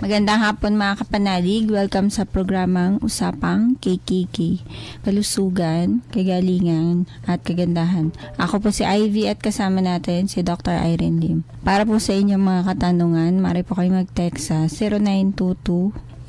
Magandang hapon mga kapanalig. Welcome sa programang Usapang KKK. Kalusugan, kagalingan, at kagandahan. Ako po si Ivy at kasama natin si Dr. Irene Lim. Para po sa inyong mga katanungan, maaari po kayo mag-text sa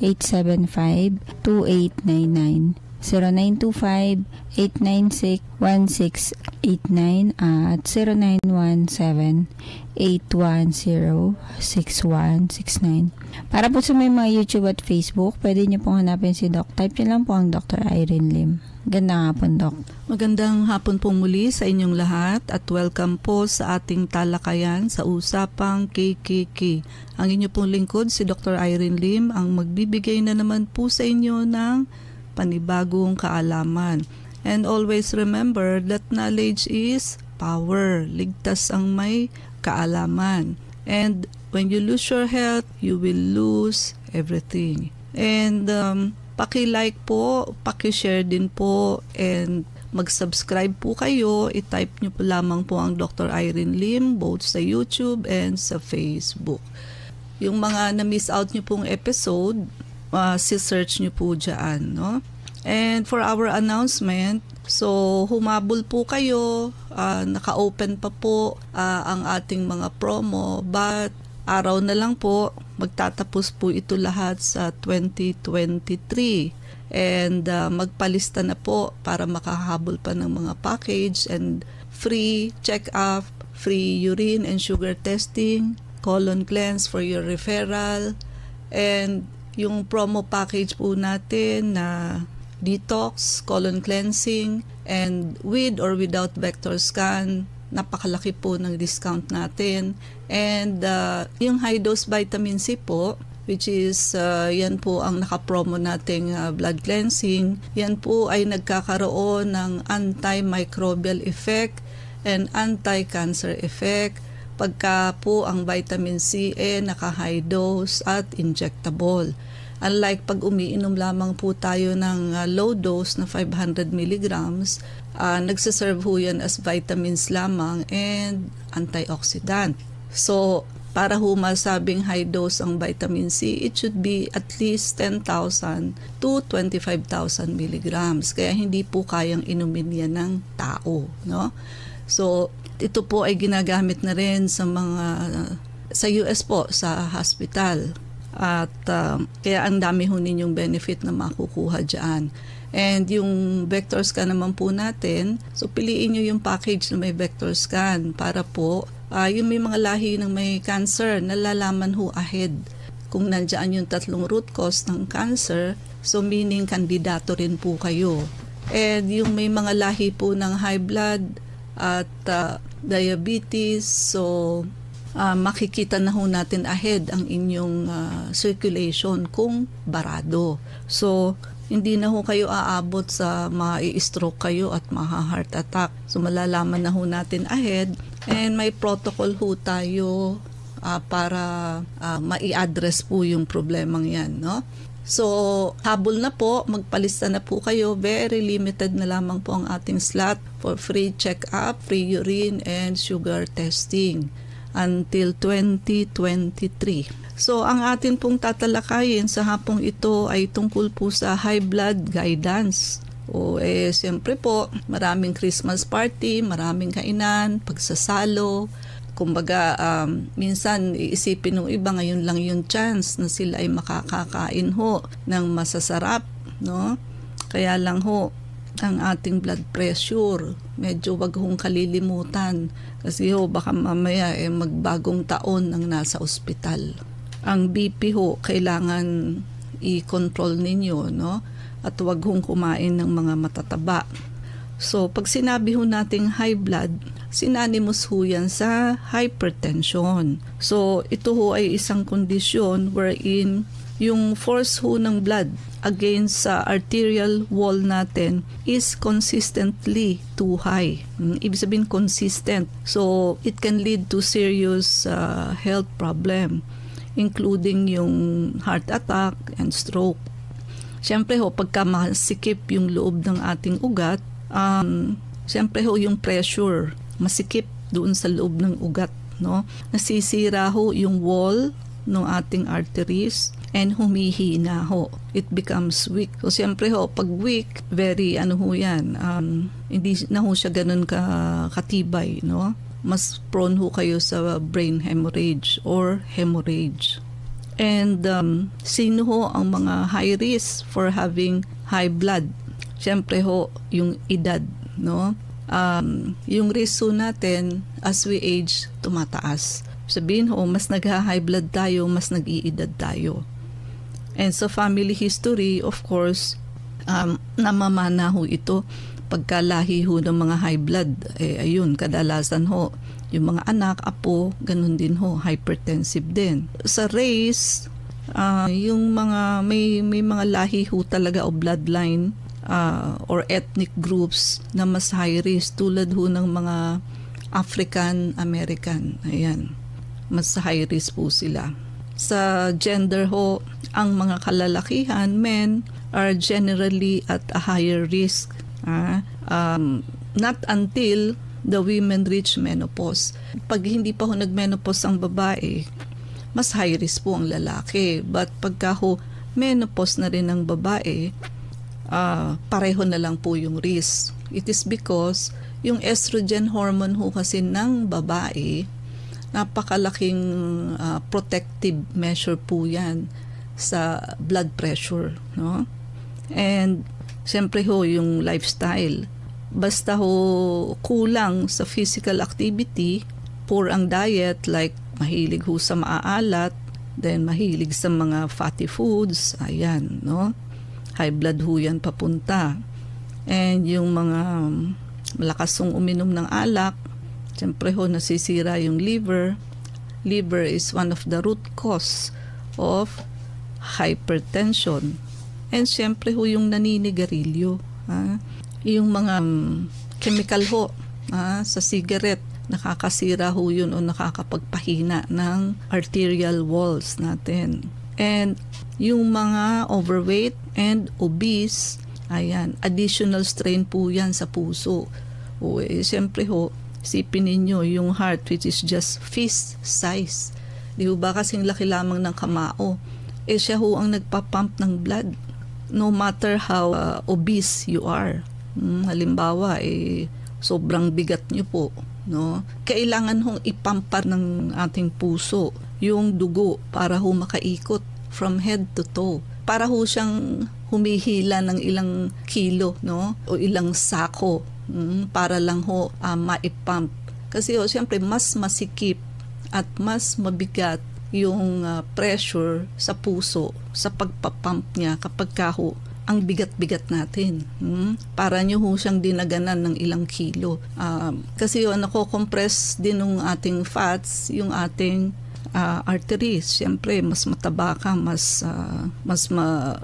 0922-875-2899. 0925-896-1689 at 0917-810-6169. Para po sa may mga YouTube at Facebook, pwede niyo pong hanapin si Doc. Type niyo lang po ang Dr. Irene Lim. Gandang hapon, Doc. Magandang hapon po muli sa inyong lahat at welcome po sa ating talakayan sa Usapang KKK. Ang inyo pong lingkod, si Dr. Irene Lim, ang magbibigay na naman po sa inyo ng panibagong kaalaman. And always remember that knowledge is power. Ligtas ang may kaalaman. And when you lose your health, you will lose everything. And paki-like po, paki-share din po, and mag-subscribe po kayo. I-type nyo po lamang po ang Dr. Irene Lim both sa YouTube and sa Facebook. Yung mga na-miss out nyo pong episode, si-search nyo po dyan, no? And for our announcement, so humabol po kayo, naka-open pa po ang ating mga promo, but araw na lang po, magtatapos po ito lahat sa 2023. And magpalista na po para makahabol pa ng mga package and free check-up, free urine and sugar testing, colon cleanse for your referral, and yung promo package po natin na detox, colon cleansing, and with or without vector scan, napakalaki po ng discount natin. And yung high dose vitamin C po, which is yan po ang nakapromo nating blood cleansing, yan po ay nagkakaroon ng antimicrobial effect and anti-cancer effect pagka po ang vitamin C naka-high dose at injectable. Unlike pag umiinom lamang po tayo ng low dose na 500 milligrams, nagsiserve ho yan as vitamins lamang and antioxidant. So, para ho masabing high dose ang vitamin C, it should be at least 10,000 to 25,000 milligrams. Kaya hindi po kayang inumin yan ng tao, no? So, ito po ay ginagamit na rin sa sa US po, sa hospital. At kaya ang dami ho ninyong benefit na makukuha dyan. And yung vector scan naman po natin, so piliin nyo yung package na may vector scan para po yung may mga lahi ng may cancer, nalalaman ho ahead kung nandiyan yung 3 root cause ng cancer, so meaning kandidato rin po kayo. And yung may mga lahi po ng high blood at diabetes, so makikita na ho natin ahead ang inyong circulation kung barado. So, hindi na ho kayo aabot sa mai-stroke kayo at maha-heart attack. So, malalaman na ho natin ahead, and may protocol ho tayo para mai-address po yung problemang yan, no? So, habol na po, magpalista na po kayo. Very limited na lamang po ang ating slot for free check-up, free urine, and sugar testing until 2023. So, ang atin pong tatalakayin sa hapong ito ay tungkol po sa high blood guidance. Siyempre po, maraming Christmas party, maraming kainan, pagsasalo. Kumbaga, minsan iisipin ng iba, ngayon lang yung chance na sila ay makakakain ho ng masasarap, no? Kaya lang ho, ang ating blood pressure, medyo wag hong kalilimutan kasi ho baka mamaya magbagong taon nang nasa ospital. Ang BP ho kailangan i-control ninyo, no? At wag hong kumain ng mga matataba. So pag sinabi ho nating high blood, synonymous ho yan sa hypertension. So ito ho ay isang kondisyon wherein yung force ho ng blood against sa arterial wall natin is consistently too high. Ibig sabihin consistent. So, it can lead to serious health problem, including yung heart attack and stroke. Siyempre ho, pagka masikip yung loob ng ating ugat, siyempre ho, yung pressure, masikip doon sa loob ng ugat, no? Nasisira ho yung wall ng ating arteries and humihina ho. It becomes weak. So siyempre ho, pag weak, very hindi na ho siya ganun katibay, no? Mas prone ho kayo sa brain hemorrhage or hemorrhage. And sino ho ang mga high risk for having high blood? Siyempre ho, yung edad, no? Yung risk ho natin as we age, tumataas. Sabihin ho, mas nagha-high blood tayo, mas nag-iedad tayo. And sa family history, of course, namamana ho ito pagkalahi ho ng mga high blood. Ayun, kadalasan ho, yung mga anak, apo, ganun din ho, hypertensive din. Sa race, yung mga, may mga lahi ho talaga o bloodline or ethnic groups na mas high risk tulad ho ng mga African American. Ayan, mas high risk po sila. Sa gender ho, ang mga kalalakihan, men, are generally at a higher risk. Not until the women reach menopause. Pag hindi pa ho nag-menopause ang babae, mas high risk po ang lalaki. But pagka ho menopause na rin ang babae, pareho na lang po yung risk. It is because yung estrogen hormone ho kasi ng babae, napakalaking protective measure po yan sa blood pressure, no? And siyempre ho, yung lifestyle. Basta ho kulang sa physical activity, poor ang diet, like mahilig ho sa maaalat, then mahilig sa mga fatty foods, ayan, no? High blood ho yan papunta. And yung mga malakas hong uminom ng alak, siyempre ho, nasisira yung liver. Liver is one of the root cause of hypertension. And siyempre ho, yung naninigarilyo. Yung mga chemical ho sa cigarette, nakakasira ho yun o nakakapagpahina ng arterial walls natin. And yung mga overweight and obese, ayan, additional strain po yan sa puso. Siyempre ho, isipin ninyo, yung heart which is just fist size. Di ba kasing laki lamang ng kamao? Siya ho ang nagpapump ng blood. No matter how obese you are. Halimbawa, sobrang bigat nyo po. No? Kailangan hong ipampar ng ating puso yung dugo para ho makaikot from head to toe. Para ho siyang humihila ng ilang kilo, no? O ilang sako. Para lang ho maipump. Kasi ho, siyempre, mas masikip at mas mabigat yung pressure sa puso sa pagpapump niya kapag ho ang bigat-bigat natin. Para nyo ho siyang dinaganan ng ilang kilo. Kasi ho, nako-compress din ng ating fats, yung ating arteries. Siyempre, mas mataba ka, mas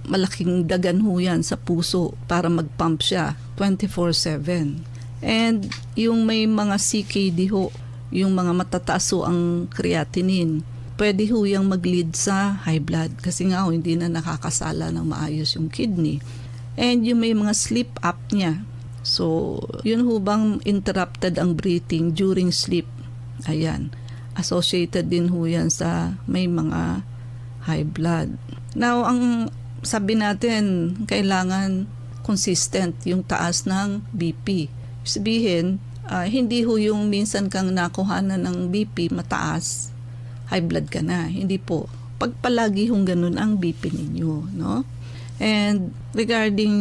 malaking dagan ho yan sa puso para mag-pump siya 24/7. And yung may mga CKD ho, yung mga matataas ho ang creatinine, pwede ho yung mag-lead sa high blood kasi nga ho, hindi na nakakasala ng maayos yung kidney. And yung may mga sleep apnea. So, yun ho bang interrupted ang breathing during sleep? Ayan. Associated din ho yan sa may mga high blood. Now, ang sabi natin, kailangan consistent yung taas ng BP. Sabihin, hindi ho yung minsan kang nakuhanan ng BP mataas, high blood ka na. Hindi po. Pagpalagi hong ganun ang BP ninyo, no? And regarding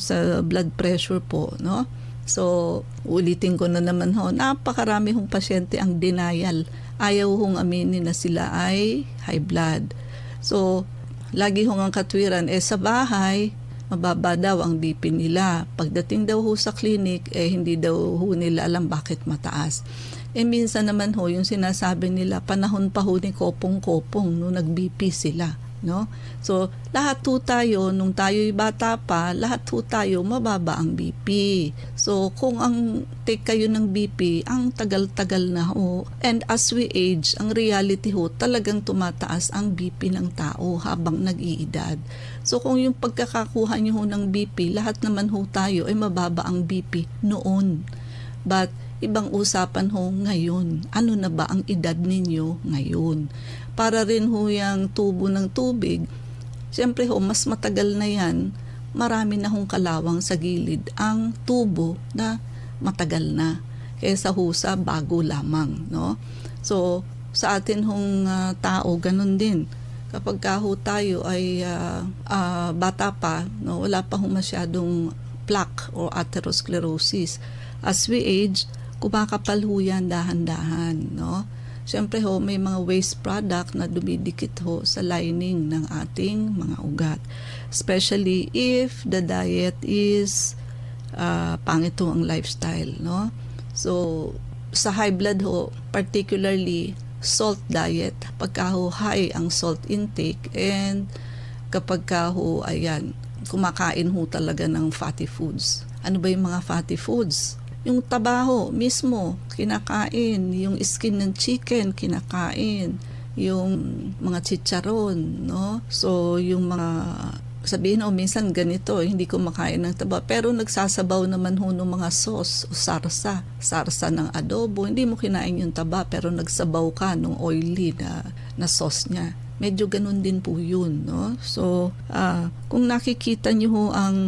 sa blood pressure po, no? So, ulitin ko na naman ho, napakarami hong pasyente ang denial. Ayaw hong aminin na sila ay high blood. So, lagi hong ang katwiran, sa bahay, mababa daw ang BP nila. Pagdating daw ho sa clinic, hindi daw ho nila alam bakit mataas. Minsan naman ho, yung sinasabi nila, panahon pa ho ni kopong-kopong nung nag-BP sila. No? So, lahat ho tayo, nung tayo'y bata pa, lahat ho tayo mababa ang BP. So, kung ang take kayo ng BP, ang tagal-tagal na ho. And as we age, ang reality ho, talagang tumataas ang BP ng tao habang nag-iedad. So, kung yung pagkakakuha nyo ho ng BP, lahat naman ho tayo ay mababa ang BP noon. But ibang usapan ho ngayon. Ano na ba ang edad ninyo ngayon? Para rin ho yung tubo ng tubig, siyempre ho, mas matagal na yan, marami na hong kalawang sa gilid ang tubo na matagal na. Kaysa ho sa bago lamang, no? So, sa atin hong tao, ganun din. Kapag ho tayo ay bata pa, no, wala pa hong masyadong plaque or atherosclerosis. As we age, kumakapal ho yan dahan-dahan, no? Siyempre ho, may mga waste product na dumidikit ho sa lining ng ating mga ugat. Especially if the diet is pangit ho ang lifestyle, no? So, sa high blood ho, particularly salt diet, pagka ho high ang salt intake, and kapag ho, ayan, kumakain ho talaga ng fatty foods. Ano ba yung mga fatty foods? Yung tabaho mismo, kinakain. Yung skin ng chicken, kinakain. Yung mga chicharon, no? So, yung mga, sabihin minsan ganito, hindi ko makain ng taba. Pero nagsasabaw naman ho ng mga sauce o sarsa. Sarsa ng adobo. Hindi mo kinain yung taba, pero nagsabaw ka ng oily na sauce niya. Medyo ganun din po yun, no? So, kung nakikita niyo ho ang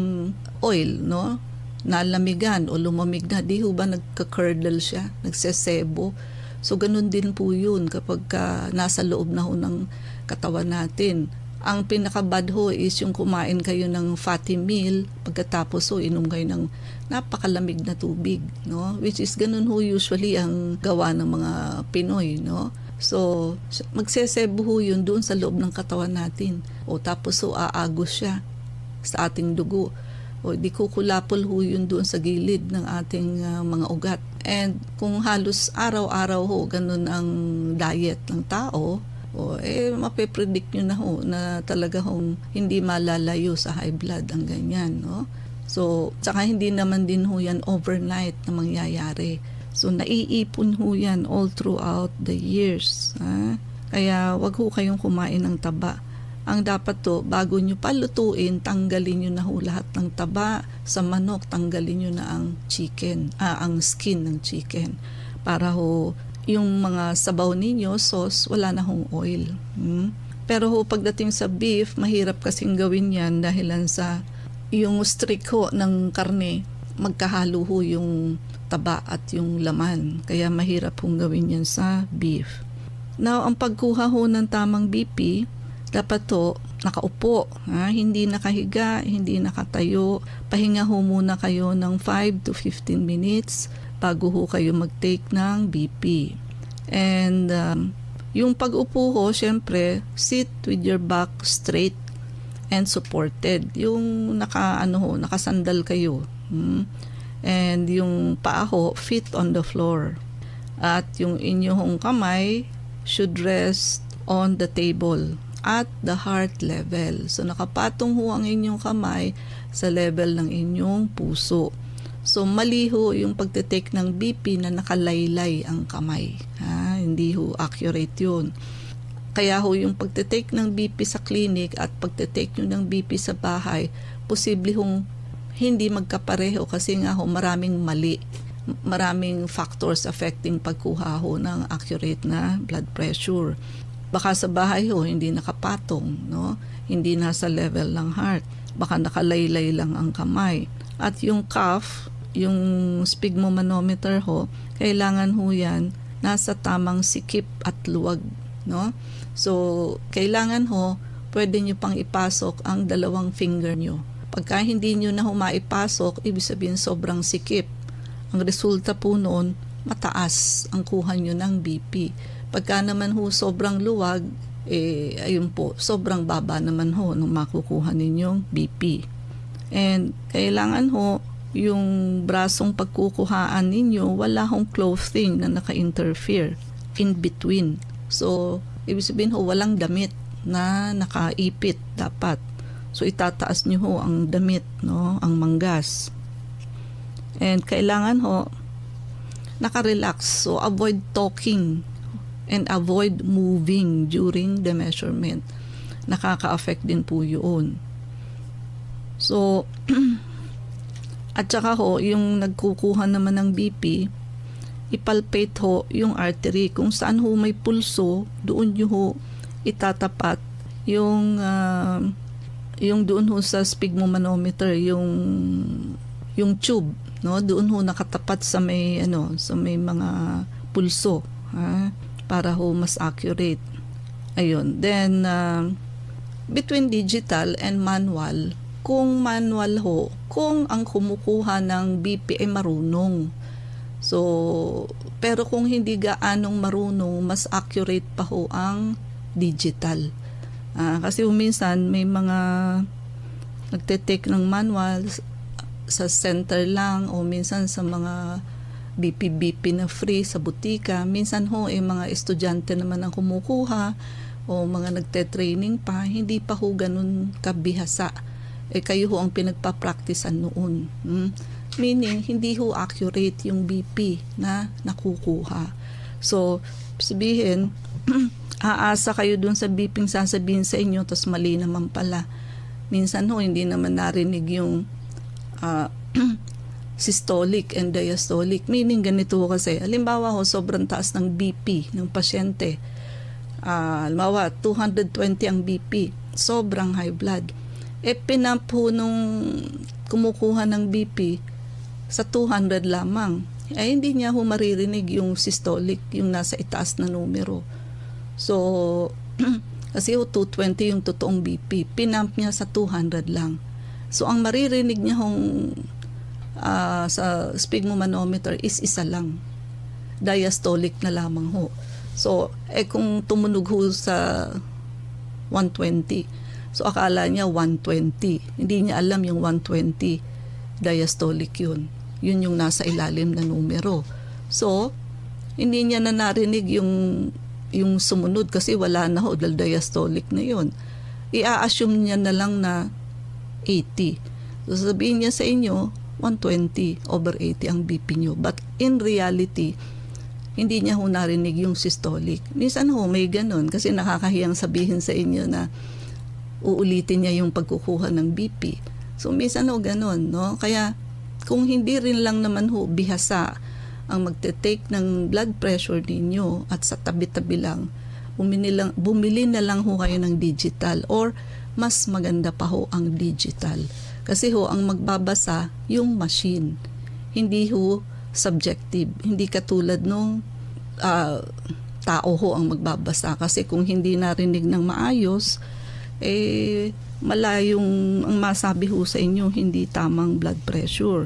oil, no? Nalamigan o lumamig na, di ho ba nagka-curdle siya, nagsesebo. So, ganun din po yun kapag nasa loob na ho ng katawan natin. Ang pinaka-bad ho is yung kumain kayo ng fatty meal, pagkatapos ho, inom kayo ng napakalamig na tubig, no? Which is ganun ho usually ang gawa ng mga Pinoy, no? So, magsesebo ho yun doon sa loob ng katawan natin. O tapos ho, aagos siya sa ating dugo. O di kukulapol ho yun doon sa gilid ng ating mga ugat. And kung halos araw-araw ho, ganun ang diet ng tao, mapipredict nyo na ho na talaga hong hindi malalayo sa high blood ang ganyan, no? So, tsaka hindi naman din ho yan overnight na mangyayari. So, naiipon ho yan all throughout the years. Ha? Kaya wag ho kayong kumain ng taba. Ang dapat to, bago nyo palutuin, tanggalin nyo na ho lahat ng taba sa manok, tanggalin nyo na ang chicken, ang skin ng chicken. Para ho, yung mga sabaw ninyo, sauce, wala na hong oil. Pero ho, pagdating sa beef, mahirap kasing gawin yan dahilan sa yung streak ho ng karne, magkahalo ho yung taba at yung laman. Kaya mahirap hong gawin yan sa beef. Now, ang pagkuha ho ng tamang BP, dapat to nakaupo, hindi nakahiga, hindi nakatayo. Pahinga ho muna kayo ng 5 to 15 minutes bago ho kayo mag-take ng BP. And yung pag-upo ho, syempre, sit with your back straight and supported. Yung nakasandal kayo. And yung paa ho, feet on the floor. At yung inyong kamay should rest on the table at the heart level. So, nakapatong ho ang inyong kamay sa level ng inyong puso. So, mali ho yung pagtitake ng BP na nakalaylay ang kamay. Hindi ho accurate yun. Kaya ho yung pagtitake ng BP sa clinic at pagtitake nyo ng BP sa bahay, posible hong hindi magkapareho kasi nga ho maraming mali. Maraming factors affecting pagkuha ho ng accurate na blood pressure. Baka sa bahay ho, hindi nakapatong, no? Hindi nasa level ng heart. Baka nakalaylay lang ang kamay. At yung cuff, yung sphygmomanometer ho, kailangan ho yan nasa tamang sikip at luwag, no? So, kailangan ho, pwede nyo pang ipasok ang 2 finger nyo. Pagka hindi nyo na maipasok, ibig sabihin sobrang sikip. Ang resulta po noon, mataas ang kuha nyo ng BP. Pagka naman ho sobrang luwag, ayun po, sobrang baba naman ho nung makukuha ninyong BP. And kailangan ho, yung brasong pagkukuhaan ninyo, wala hong clothing na naka-interfere in between. So, ibig sabihin ho, walang damit na nakaipit dapat. So, itataas nyo ho ang damit, no? Ang manggas. And kailangan ho, naka-relax. So, avoid talking and avoid moving during the measurement. Nakaka-affect din po yun. So, at saka ho, yung nagkukuha naman ng BP, ipalpate ho yung artery. Kung saan ho may pulso, doon nyo ho itatapat yung doon ho sa sphygmomanometer, yung tube, no? Doon ho nakatapat sa may mga pulso, para ho mas accurate. Ayun. Then between digital and manual, kung manual ho, kung ang kumukuha ng BP ay marunong. So, pero kung hindi gaanong marunong, mas accurate pa ho ang digital. Kasi minsan may mga nagte-take ng manual sa center lang, o minsan sa mga BP na free sa butika. Minsan ho, mga estudyante naman ang kumukuha, o mga nagte-training pa, hindi pa ho ganun kabihasa. Kayo ho ang pinagpa-practicean noon. Meaning, hindi ho accurate yung BP na nakukuha. So, sabihin, aasa kayo dun sa BP sasabihin sa inyo, tapos mali naman pala. Minsan ho, hindi naman narinig yung systolic and diastolic. Meaning, ganito kasi, halimbawa ho, sobrang taas ng BP ng pasyente. Halimbawa, 220 ang BP, sobrang high blood. Pinump ho nung kumukuha ng BP sa 200 lamang. Hindi niya ho maririnig yung systolic, yung nasa itaas na numero. So, kasi 220 yung totoong BP. Pinump niya sa 200 lang. So, ang maririnig niya sa sphygmomanometer is isa lang. Diastolic na lamang ho. So, kung tumunog ho sa 120, so akala niya 120. Hindi niya alam yung 120 diastolic yun. Yun yung nasa ilalim na numero. So, hindi niya na narinig yung sumunod kasi wala na ho, dahil diastolic na yun. I-assume niya na lang na 80. So, sabihin niya sa inyo, 120/80 ang BP niyo. But in reality, hindi niya ho narinig yung systolic. Minsan ho, may ganun kasi nakakahiyang sabihin sa inyo na uulitin niya yung pagkukuha ng BP. So, minsan ho ganun, no? Kaya, kung hindi rin lang naman ho bihasa ang magte-take ng blood pressure ninyo at sa tabi-tabi lang, bumili na lang ho kayo ng digital, or mas maganda pa ho ang digital. Kasi ho, ang magbabasa yung machine. Hindi ho subjective. Hindi katulad nung tao ho ang magbabasa. Kasi kung hindi narinig ng maayos, malayong ang masabi ho sa inyo, hindi tamang blood pressure.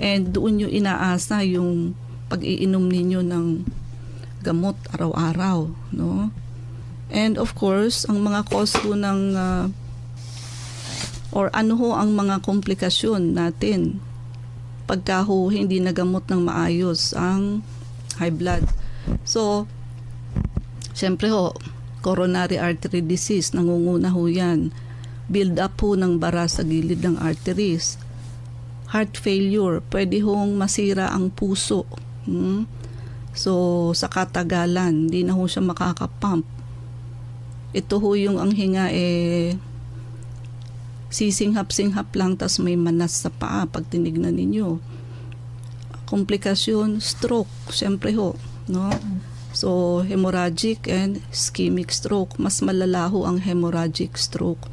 And doon nyo inaasa yung pag-iinom ninyo ng gamot araw-araw, no? And of course, ang mga cause ho ng or ano ho ang mga komplikasyon natin pagka ho hindi nagamot ng maayos ang high blood. So, syempre ho, coronary artery disease, nangunguna ho yan. Build up ho ng bara sa gilid ng arteries. Heart failure, pwede hong masira ang puso. So, sa katagalan, hindi na ho siya makakapump. Ito ho yung ang hinga sisinghap-singhap lang, tas may manas sa paa pag tinignan ninyo. Komplikasyon, stroke, syempre ho, no? So, hemorrhagic and ischemic stroke. Mas malala ho ang hemorrhagic stroke.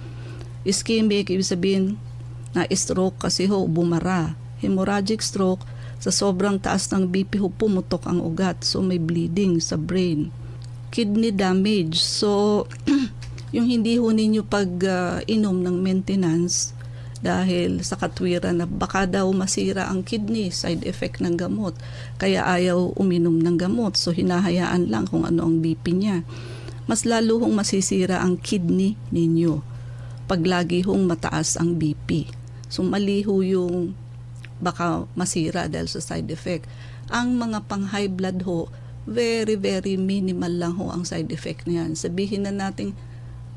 Ischemic, ibig sabihin na stroke kasi ho, bumara. Hemorrhagic stroke, sa sobrang taas ng BP ho, pumutok ang ugat. So, may bleeding sa brain. Kidney damage. So, yung hindi ho ninyo pag-inom ng maintenance dahil sa katwiran na baka daw masira ang kidney, side effect ng gamot. Kaya ayaw uminom ng gamot. So, hinahayaan lang kung ano ang BP niya. Mas lalo hong masisira ang kidney ninyo pag lagi hong mataas ang BP. So, mali ho yung baka masira dahil sa side effect. Ang mga pang high blood ho, very, very minimal lang ho ang side effect niyan. Sabihin na natin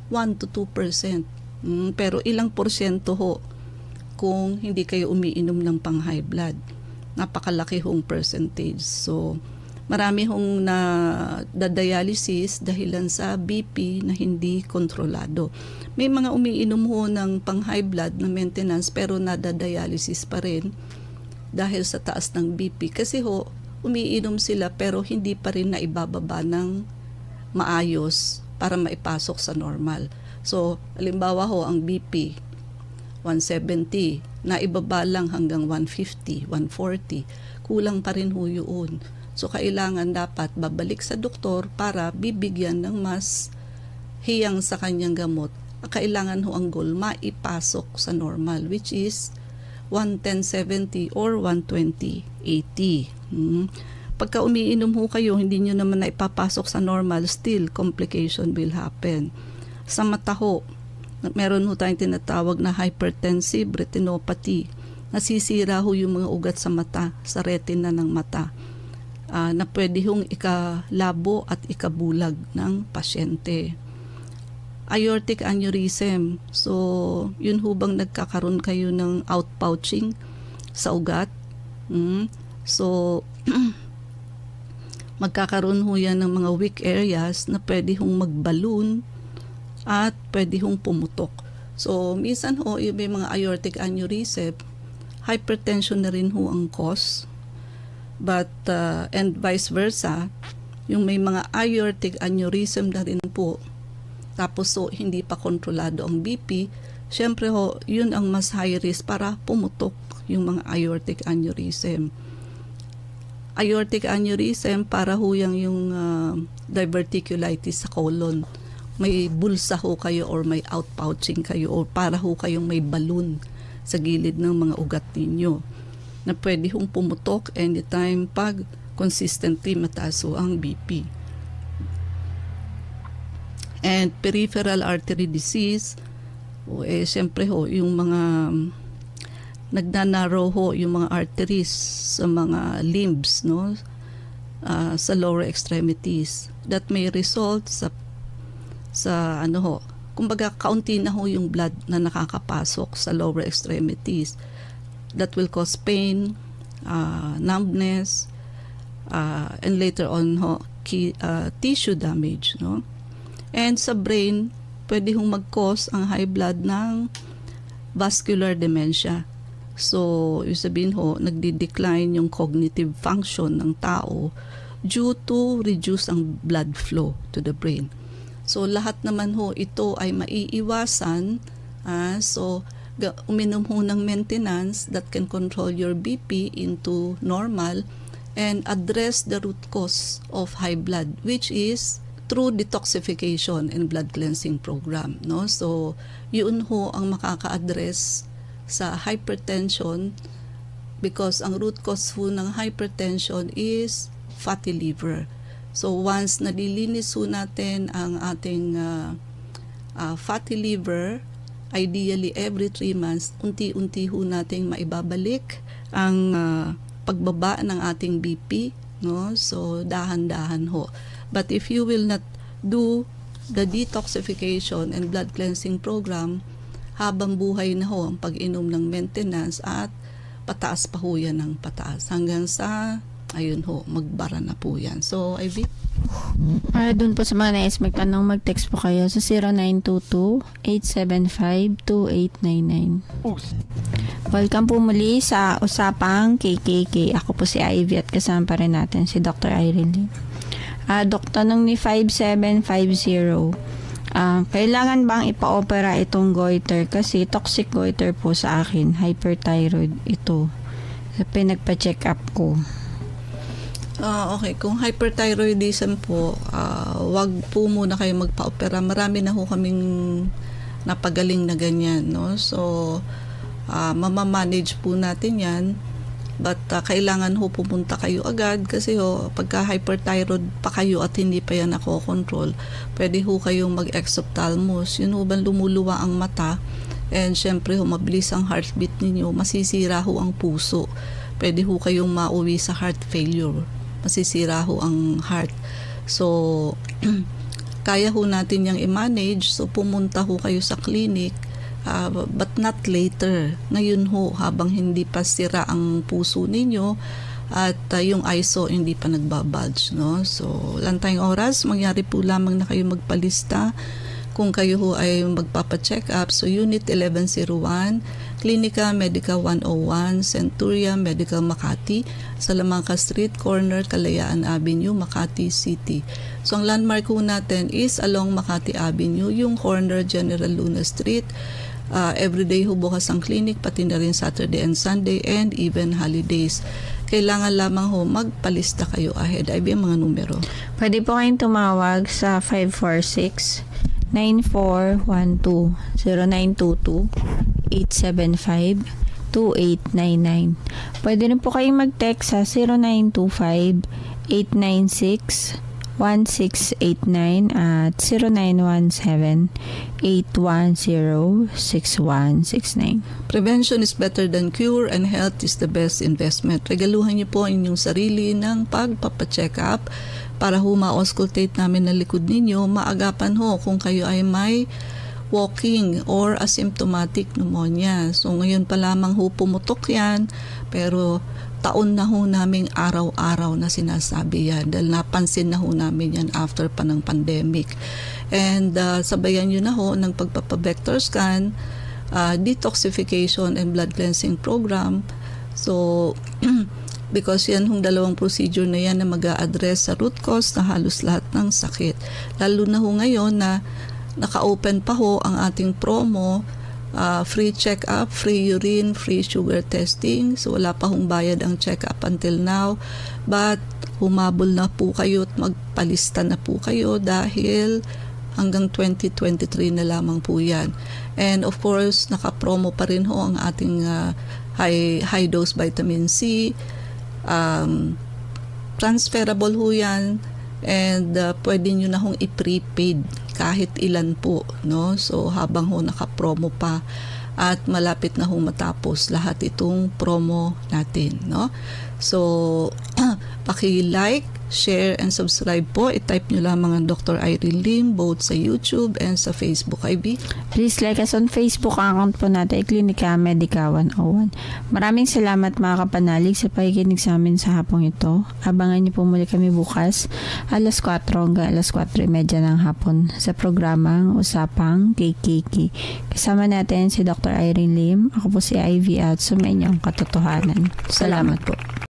1 to 2%. Pero ilang porsyento ho kung hindi kayo umiinom ng pang high blood. Napakalaki hong percentage. So, marami hong na-dialysis dahilan sa BP na hindi kontrolado. May mga umiinom ho ng pang high blood na maintenance pero nada-dialysis pa rin dahil sa taas ng BP. Kasi ho, umiinom sila pero hindi pa rin naibababa ng maayos para maipasok sa normal. So, halimbawa ho, ang BP, 170, naibaba lang hanggang 150, 140, kulang pa rin ho yun. So, kailangan dapat babalik sa doktor para bibigyan ng mas hiyang sa kanyang gamot. Kailangan ho ang goal maipasok sa normal, which is 110/70 or 120/80. Pagka umiinom ho kayo, hindi nyo naman na ipapasok sa normal, still complication will happen. Sa mata ho, meron ho tayong tinatawag na hypertensive retinopathy. Nasisira ho yung mga ugat sa mata, sa retina ng mata, na pwede hong ikalabo at ikabulag ng pasyente. Aortic aneurysm. So, yun ho bang nagkakaroon kayo ng outpouching sa ugat? So, magkakaroon ho yan ng mga weak areas na pwede hong magballoon at pwede hong pumutok. So, minsan ho, yung may mga aortic aneurysm, hypertension na rin ho ang cause. But, and vice versa, yung may mga aortic aneurysm na rin po, tapos so hindi pa kontrolado ang BP, syempre ho, yun ang mas high risk para pumutok yung mga aortic aneurysm. Aortic aneurysm, para ho yung diverticulitis sa colon. May bulsa ho kayo or may outpouching kayo or para ho kayong may balloon sa gilid ng mga ugat ninyo na pwede hong pumutok anytime pag consistently mataas ho ang BP. And peripheral artery disease, siyempre ho, yung mga nagnanarrow ho yung mga arteries sa mga limbs, no? Sa lower extremities. That may result sa kumbaga kaunti na ho yung blood na nakakapasok sa lower extremities. That will cause pain, numbness, and later on ho, tissue damage, no? And sa brain, pwede hong mag-cause ang high blood ng vascular dementia. So, yung sabihin ho, nagdi-decline yung cognitive function ng tao due to reduce ang blood flow to the brain. So, lahat naman ho, ito ay maiiwasan. So, uminom ho ng maintenance that can control your BP into normal and address the root cause of high blood, which is through detoxification and blood cleansing program, no? So, yun ho ang makaka-address sa hypertension because ang root cause ho ng hypertension is fatty liver. So, once nalilinis ho natin ang ating fatty liver, ideally every 3 months, unti-unti ho nating maibabalik ang pagbaba ng ating BP, no? So, dahan-dahan ho. But if you will not do the detoxification and blood cleansing program, habang buhay na ho ang pag-inom ng maintenance at pataas pa ho yan ng pataas. Hanggang sa, ayun ho, magbara na po yan. So, Ivy? Doon po sa mga nais magtanong, mag-text po kayo sa 0922-875-2899. Welcome po muli sa Usapang KKK. Ako po si Ivy at kasama pa rin natin si Dr. Irene Lim. Tanong ni 5750, kailangan bang ipa-opera itong goiter? Kasi toxic goiter po sa akin, hyperthyroid ito. Pinagpa-check up ko. Okay, kung hyperthyroidism po, wag po muna kayo magpa-opera. Marami na ho kaming napagaling na ganyan, no? So, mamamanage po natin yan. But kailangan ho pumunta kayo agad kasi ho, pagka hyperthyroid pa kayo at hindi pa yan nakokontrol, pwede ho kayong mag-exophthalmos. Yun ho bang lumuluwa ang mata and syempre ho mabilis ang heartbeat ninyo, masisira ho ang puso. Pwede ho kayong mauwi sa heart failure, masisira ho ang heart. So, kaya ho natin yung i-manage, so pumunta ho kayo sa clinic. But not later. Ngayon ho, habang hindi pa sira ang puso ninyo at yung ISO hindi pa nagbabudge, no? So, lang tayong oras, mangyari po lamang na kayo magpalista kung kayo ho ay magpapa-check up. So, Unit 1101, Clinica Medica 101, Centuria Medical Makati, Salamanca Street, corner Kalayaan Avenue, Makati City. So ang landmark po natin is along Makati Avenue, yung corner General Luna Street. Everyday ho bukas ang clinic, pati na rin Saturday and Sunday and even holidays. Kailangan lamang ho magpalista kayo ahead. Ay ang mga numero. Pwede po kayong tumawag sa 546-9412, 0922-875-2899. Pwede rin po kayong mag-text sa 0925-896-1689 at 0917-810-6169. Prevention is better than cure and health is the best investment. Regaluhan niyo po inyong sarili ng pagpapacheck up para ho ma-auscultate namin na likod ninyo, maagapan ho kung kayo ay may walking or asymptomatic pneumonia. So ngayon pa lamang ho pumutok yan, pero taon na ho naming araw-araw na sinasabi yan dahil napansin na ho namin yan after pa ng pandemic. And sabayan nyo na ho ng pagpapavector scan, detoxification and blood cleansing program. So because yan hong dalawang procedure na yan na mag-a-address sa root cause na halos lahat ng sakit. Lalo na ho ngayon na naka-open pa ho ang ating promo, free check-up, free urine, free sugar testing. So wala pa hong bayad ang check-up until now. But humabol na po kayo at magpalista na po kayo dahil hanggang 2023 na lamang po yan. And of course, naka-promo pa rin ho ang ating high dose vitamin C. Transferable ho yan. And pwede nyo na hong i-prepaid kahit ilan po, no? So habang ho naka-promo pa at malapit na ho matapos lahat itong promo natin, no? So paki-like, share, and subscribe po. I-type nyo lamang ang Dr. Irene Lim both sa YouTube and sa Facebook. IB? Please like us on Facebook. Ang account po natin ay Clinica Medica 101. Maraming salamat mga kapanalig sa pakikinig sa amin sa hapong ito. Abangan niyo po muli kami bukas alas 4 hanggang alas 4:30 ng hapon sa programang Usapang KKK. Kasama natin si Dr. Irene Lim. Ako po si Ivy at sumayin niyong katotohanan. Salamat po.